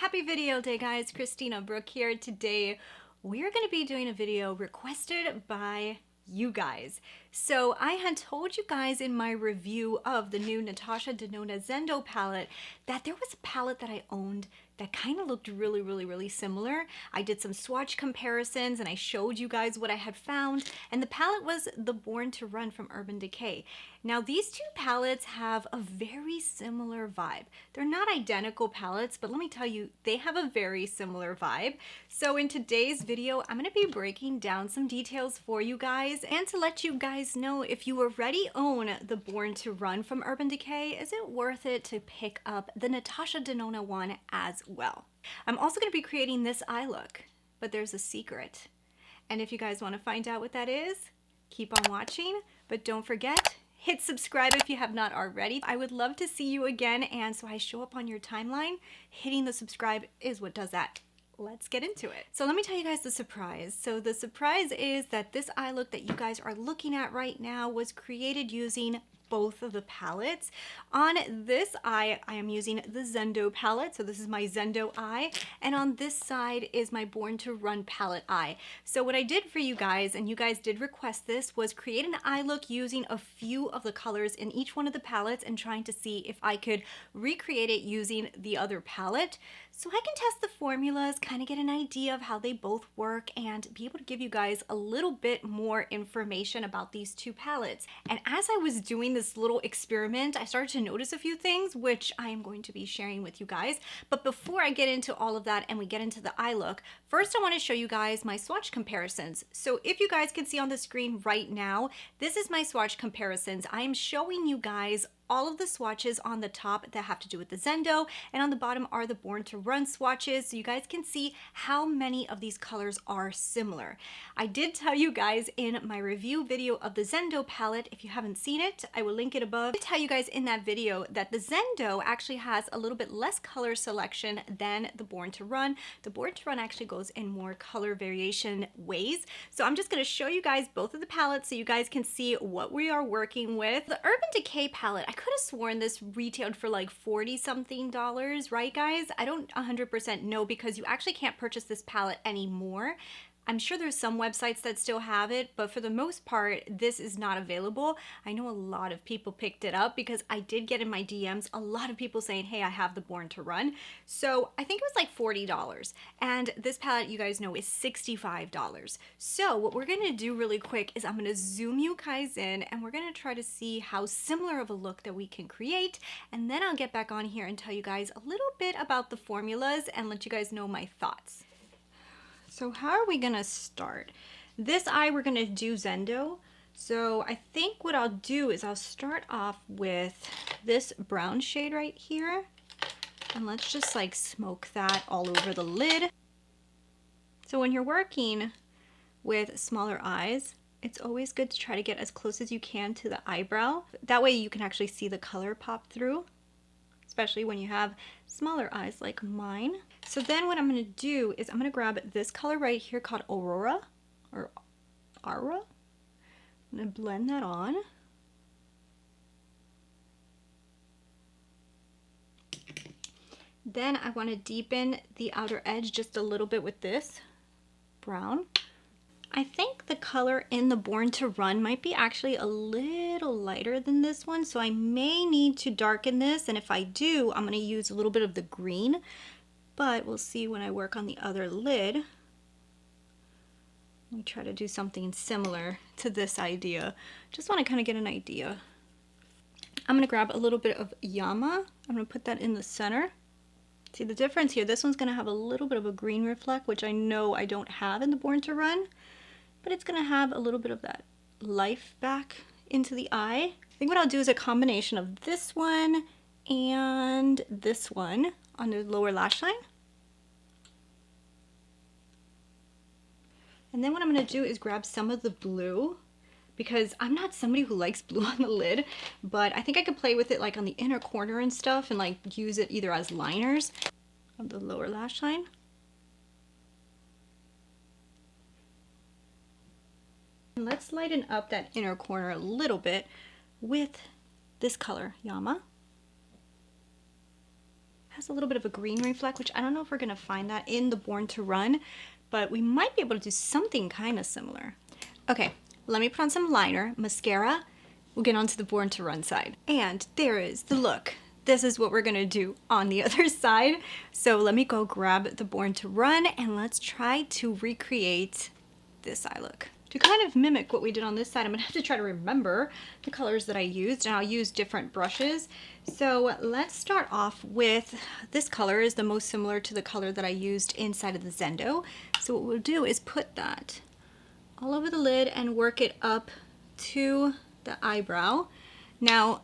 Happy video day, guys. Christina, Brooke here. Today we're going to be doing a video requested by you guys. So I had told you guys in my review of the new Natasha Denona Zendo palette that there was a palette that I owned that kind of looked really similar. I did some swatch comparisons and I showed you guys what I had found, and the palette was the Born to Run from Urban Decay. Now these two palettes have a very similar vibe. They're not identical palettes, but let me tell you, they have a very similar vibe. So in today's video, I'm going to be breaking down some details for you guys and to let you guys know if you already own the Born to Run from Urban Decay, is it worth it to pick up the Natasha Denona one as well. I'm also going to be creating this eye look, but there's a secret. And if you guys want to find out what that is, keep on watching, but don't forget, hit subscribe if you have not already. I would love to see you again, and so I show up on your timeline. Hitting the subscribe is what does that. Let's get into it. So let me tell you guys the surprise. So the surprise is that this eye look that you guys are looking at right now was created using both of the palettes. On this eye, I am using the Zendo palette. So this is my Zendo eye. And on this side is my Born to Run palette eye. So what I did for you guys, and you guys did request this, was create an eye look using a few of the colors in each one of the palettes and trying to see if I could recreate it using the other palette. So I can test the formulas, kind of get an idea of how they both work, and be able to give you guys a little bit more information about these two palettes. And as I was doing this little experiment, I started to notice a few things, which I am going to be sharing with you guys. But before I get into all of that and we get into the eye look, first I want to show you guys my swatch comparisons. So if you guys can see on the screen right now, this is my swatch comparisons. I am showing you guys all of the swatches on the top that have to do with the Zendo, and on the bottom are the Born to Run swatches, so you guys can see how many of these colors are similar. I did tell you guys in my review video of the Zendo palette, if you haven't seen it, I will link it above. I did tell you guys in that video that the Zendo actually has a little bit less color selection than the Born to Run. The Born to Run actually goes in more color variation ways. So I'm just going to show you guys both of the palettes so you guys can see what we are working with. The Urban Decay palette, I could have sworn this retailed for like $40 something, right guys? I don't 100% know because you actually can't purchase this palette anymore. I'm sure there's some websites that still have it, but for the most part, this is not available. I know a lot of people picked it up because I did get in my DMs a lot of people saying, hey, I have the Born to Run. So I think it was like $40. And this palette, you guys know, is $65. So what we're gonna do really quick is I'm gonna zoom you guys in and we're gonna try to see how similar of a look that we can create. And then I'll get back on here and tell you guys a little bit about the formulas and let you guys know my thoughts. So how are we gonna start? This eye we're gonna do Zendo. So I think what I'll do is I'll start off with this brown shade right here. And let's just like smoke that all over the lid. So when you're working with smaller eyes, it's always good to try to get as close as you can to the eyebrow. That way you can actually see the color pop through, especially when you have smaller eyes like mine. So then what I'm going to do is I'm going to grab this color right here called Aurora, or Aura. I'm going to blend that on. Then I want to deepen the outer edge just a little bit with this brown. I think the color in the Born to Run might be actually a little lighter than this one, so I may need to darken this, and if I do, I'm going to use a little bit of the green, but we'll see when I work on the other lid. Let me try to do something similar to this idea. Just want to kind of get an idea. I'm going to grab a little bit of Yama. I'm going to put that in the center. See the difference here? This one's going to have a little bit of a green reflect, which I know I don't have in the Born to Run. But it's going to have a little bit of that life back into the eye. I think what I'll do is a combination of this one and this one on the lower lash line. And then what I'm going to do is grab some of the blue, because I'm not somebody who likes blue on the lid, but I think I could play with it like on the inner corner and stuff and like use it either as liners of the lower lash line. And let's lighten up that inner corner a little bit with this color, Yama. has a little bit of a green reflect, which I don't know if we're gonna find that in the Born to Run, but we might be able to do something kind of similar. Okay, let me put on some liner, mascara. We'll get onto the Born to Run side. And there is the look. This is what we're gonna do on the other side. So let me go grab the Born to Run and let's try to recreate this eye look. To kind of mimic what we did on this side, I'm gonna have to try to remember the colors that I used, and I'll use different brushes. So let's start off with this color is the most similar to the color that I used inside of the Zendo. So what we'll do is put that all over the lid and work it up to the eyebrow. Now,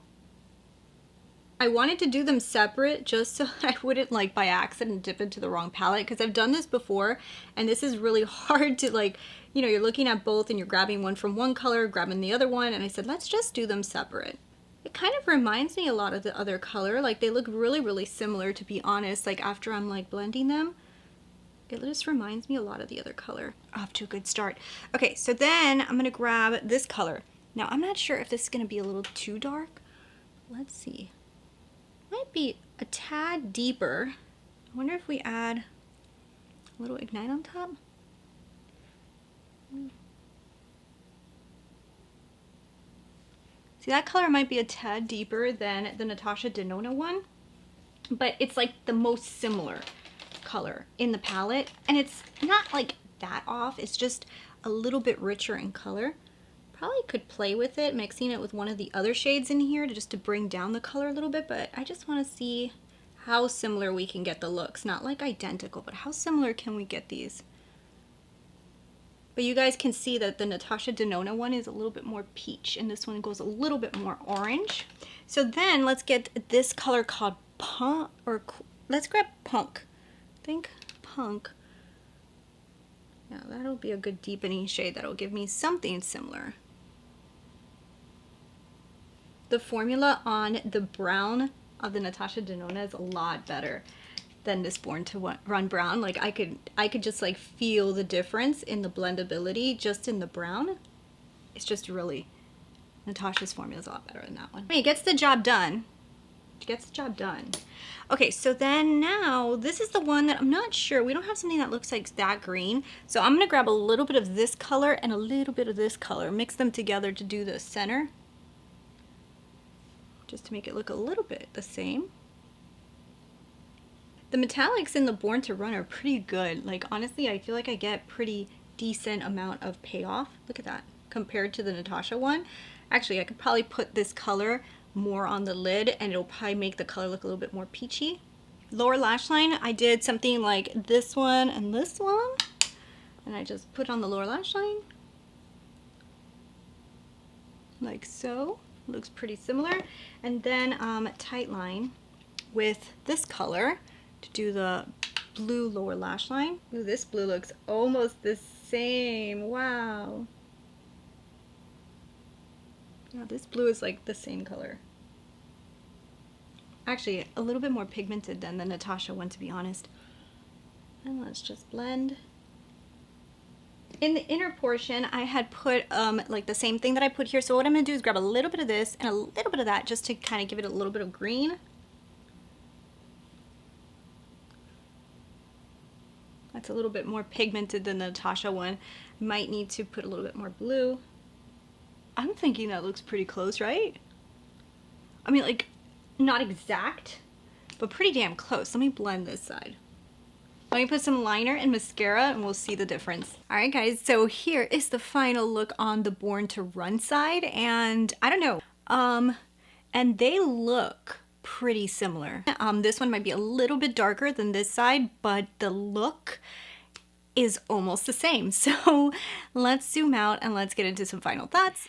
I wanted to do them separate just so I wouldn't like by accident dip into the wrong palette, because I've done this before and this is really hard to like, you know, you're looking at both and you're grabbing one from one color, grabbing the other one, and I said, let's just do them separate. It kind of reminds me a lot of the other color. Like they look really, really similar, to be honest. Like after I'm like blending them, it just reminds me a lot of the other color. Off to a good start. Okay, so then I'm gonna grab this color. Now I'm not sure if this is gonna be a little too dark. Let's see. Might be a tad deeper. I wonder if we add a little Ignite on top. See, that color might be a tad deeper than the Natasha Denona one, but it's like the most similar color in the palette, and it's not like that off. It's just a little bit richer in color. Probably could play with it, mixing it with one of the other shades in here to bring down the color a little bit, but I just want to see how similar we can get the looks. Not like identical, but how similar can we get these? But you guys can see that the Natasha Denona one is a little bit more peach, and this one goes a little bit more orange. So then let's get this color called Punk, or let's grab Punk. I think Punk. Yeah, that'll be a good deepening shade. That'll give me something similar. The formula on the brown of the Natasha Denona is a lot better than this Born to Run brown. Like I could just like feel the difference in the blendability just in the brown. It's just really, Natasha's formula is a lot better than that one. I mean, it gets the job done. It gets the job done. Okay, so then now this is the one that I'm not sure. We don't have something that looks like that green. So I'm gonna grab a little bit of this color and a little bit of this color, mix them together to do the center, just to make it look a little bit the same. The metallics in the Born to Run are pretty good. Like honestly, I feel like I get pretty decent amount of payoff. Look at that, compared to the Natasha one. Actually, I could probably put this color more on the lid and it'll probably make the color look a little bit more peachy. Lower lash line, I did something like this one and this one, and I just put on the lower lash line like so. Looks pretty similar. And then tight line with this color to do the blue lower lash line. Ooh, this blue looks almost the same. Wow. Yeah, this blue is like the same color. Actually, a little bit more pigmented than the Natasha one, to be honest. And let's just blend. In the inner portion, I had put like the same thing that I put here. So what I'm gonna do is grab a little bit of this and a little bit of that just to kind of give it a little bit of green. That's a little bit more pigmented than the Natasha one. Might need to put a little bit more blue. I'm thinking that looks pretty close, right? I mean, like, not exact, but pretty damn close. Let me blend this side. Let me put some liner and mascara and we'll see the difference. All right, guys, so here is the final look on the Born to Run side, and I don't know, and they look pretty similar. This one might be a little bit darker than this side, but the look is almost the same. So let's zoom out and let's get into some final thoughts.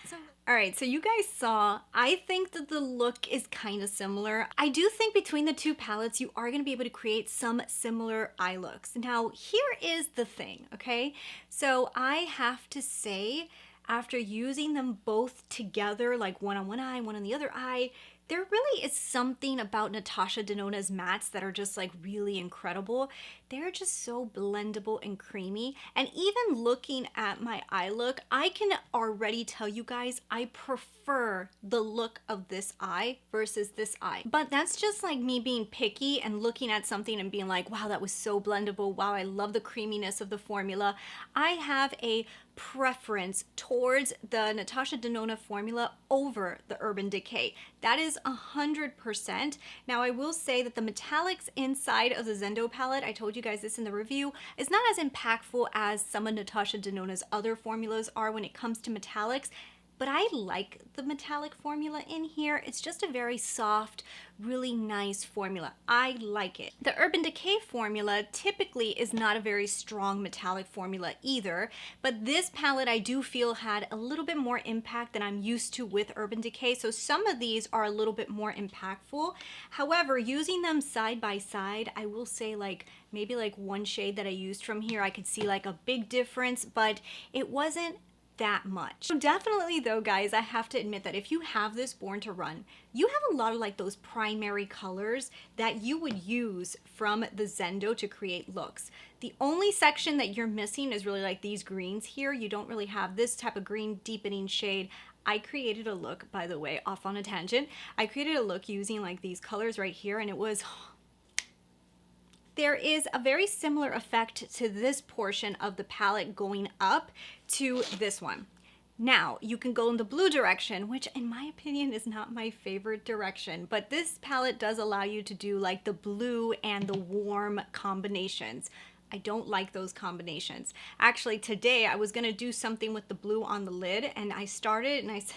All right, so you guys saw, I think that the look is kind of similar. I do think between the two palettes, you are gonna be able to create some similar eye looks. Now, here is the thing, okay? So I have to say, after using them both together, like one on one eye, one on the other eye, There really is something about Natasha Denona's mattes that are just like really incredible. They're just so blendable and creamy. And even looking at my eye look, I can already tell you guys I prefer the look of this eye versus this eye. But that's just like me being picky and looking at something and being like, wow, that was so blendable. Wow, I love the creaminess of the formula. I have a preference towards the Natasha Denona formula over the Urban Decay. That is 100%. Now I will say that the metallics inside of the Zendo palette, I told you guys this in the review, is not as impactful as some of Natasha Denona's other formulas are when it comes to metallics. But I like the metallic formula in here. It's just a very soft, really nice formula. I like it. The Urban Decay formula typically is not a very strong metallic formula either, but this palette I do feel had a little bit more impact than I'm used to with Urban Decay, so some of these are a little bit more impactful. However, using them side by side, I will say like maybe like one shade that I used from here, I could see like a big difference, but it wasn't that much. So definitely though, guys, I have to admit that if you have this Born to Run, you have a lot of like those primary colors that you would use from the Zendo to create looks. The only section that you're missing is really like these greens here. You don't really have this type of green deepening shade. I created a look, by the way, off on a tangent. I created a look using like these colors right here, and it was there is a very similar effect to this portion of the palette going up to this one. Now, you can go in the blue direction, which in my opinion is not my favorite direction, but this palette does allow you to do like the blue and the warm combinations. I don't like those combinations. Actually, today I was gonna do something with the blue on the lid, and I started and I said,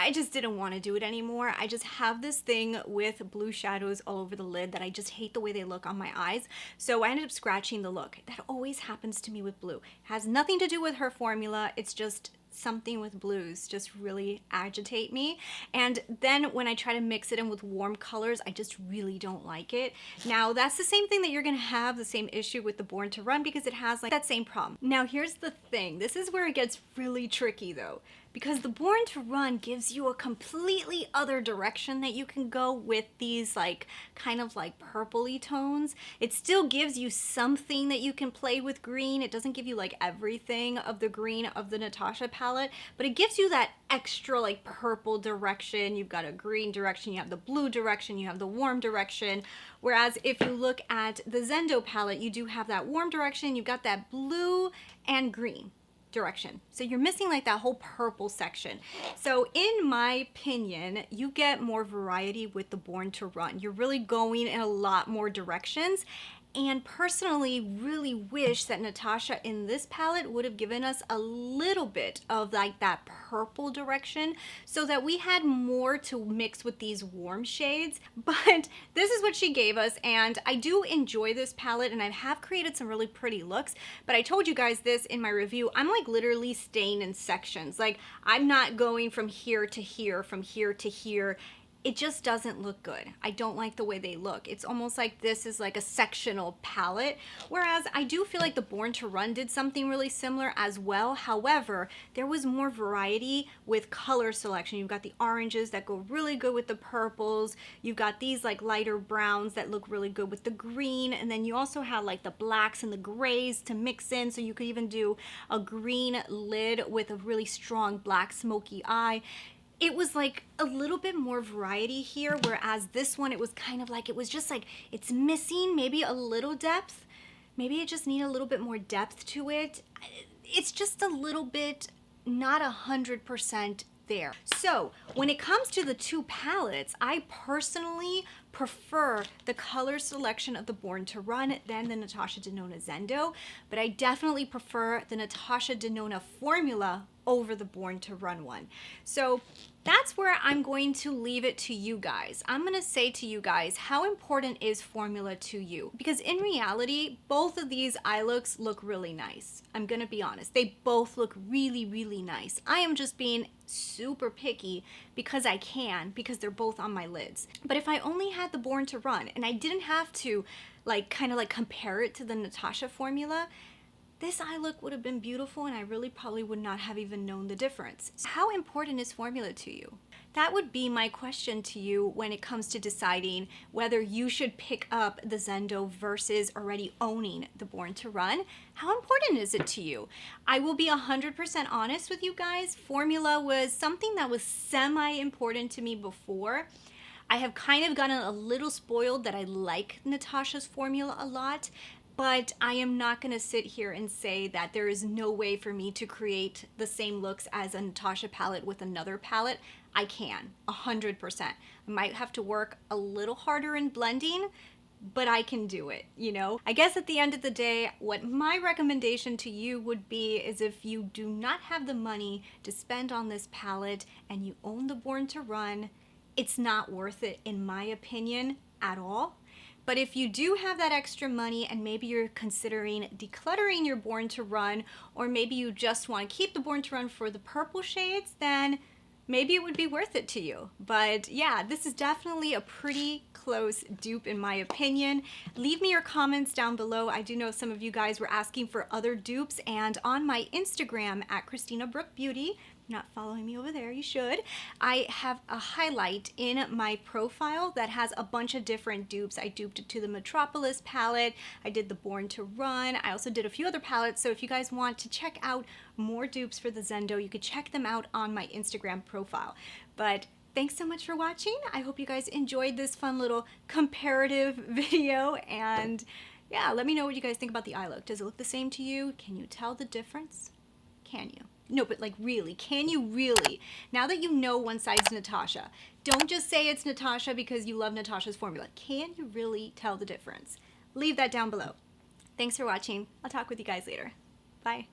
I just didn't want to do it anymore. I just have this thing with blue shadows all over the lid that I just hate the way they look on my eyes. So I ended up scratching the look. That always happens to me with blue. It has nothing to do with her formula. It's just something with blues just really agitate me. And then when I try to mix it in with warm colors, I just really don't like it. Now that's the same thing that you're gonna have the same issue with the Born to Run, because it has like that same problem. Now here's the thing. This is where it gets really tricky though, because the Born to Run gives you a completely other direction that you can go with these like kind of like purpley tones. It still gives you something that you can play with green. It doesn't give you like everything of the green of the Natasha palette, but it gives you that extra like purple direction. You've got a green direction, you have the blue direction, you have the warm direction. Whereas if you look at the Zendo palette, you do have that warm direction, you've got that blue and green direction. So you're missing like that whole purple section. So in my opinion, you get more variety with the Born to Run. You're really going in a lot more directions. And personally really wish that Natasha in this palette would have given us a little bit of like that purple direction so that we had more to mix with these warm shades. But this is what she gave us, and I do enjoy this palette and I have created some really pretty looks, but I told you guys this in my review, I'm like literally staying in sections. Like I'm not going from here to here, from here to here. It just doesn't look good. I don't like the way they look. It's almost like this is like a sectional palette, whereas I do feel like the Born to Run did something really similar as well. However, there was more variety with color selection. You've got the oranges that go really good with the purples. You've got these like lighter browns that look really good with the green. And then you also have like the blacks and the grays to mix in. So you could even do a green lid with a really strong black smoky eye. It was like a little bit more variety here, whereas this one, it was kind of like, it was just like, it's missing maybe a little depth. Maybe it just needed a little bit more depth to it. It's just a little bit, not 100% there. So when it comes to the two palettes, I personally prefer the color selection of the Born to Run than the Natasha Denona Zendo, but I definitely prefer the Natasha Denona formula over the Born to Run one. So that's where I'm going to leave it to you guys. I'm gonna say to you guys, how important is formula to you? Because in reality, both of these eye looks look really nice. I'm gonna be honest, they both look really, really nice. I am just being super picky because I can, because they're both on my lids. But if I only had the Born to Run and I didn't have to like kind of like compare it to the Natasha formula, this eye look would have been beautiful and I really probably would not have even known the difference. How important is formula to you? That would be my question to you when it comes to deciding whether you should pick up the Zendo versus already owning the Born to Run. How important is it to you? I will be 100% honest with you guys. Formula was something that was semi-important to me before. I have kind of gotten a little spoiled that I like Natasha's formula a lot, but I am not going to sit here and say that there is no way for me to create the same looks as a Natasha palette with another palette. I can, 100%. I might have to work a little harder in blending, but I can do it, you know? I guess at the end of the day, what my recommendation to you would be is if you do not have the money to spend on this palette and you own the Born to Run, it's not worth it in my opinion at all. But if you do have that extra money and maybe you're considering decluttering your Born to Run, or maybe you just want to keep the Born to Run for the purple shades, then maybe it would be worth it to you. But yeah, this is definitely a pretty close dupe in my opinion. Leave me your comments down below. I do know some of you guys were asking for other dupes, and on my Instagram at Christina Brooke Beauty, not following me over there, you should. I have a highlight in my profile that has a bunch of different dupes. I duped it to the Metropolis palette. I did the Born to Run. I also did a few other palettes. So if you guys want to check out more dupes for the Zendo, you could check them out on my Instagram profile. But thanks so much for watching. I hope you guys enjoyed this fun little comparative video. And yeah, let me know what you guys think about the eye look. Does it look the same to you? Can you tell the difference? Can you? No, but like really, can you really? Now that you know one side's Natasha, don't just say it's Natasha because you love Natasha's formula. Can you really tell the difference? Leave that down below. Thanks for watching. I'll talk with you guys later. Bye.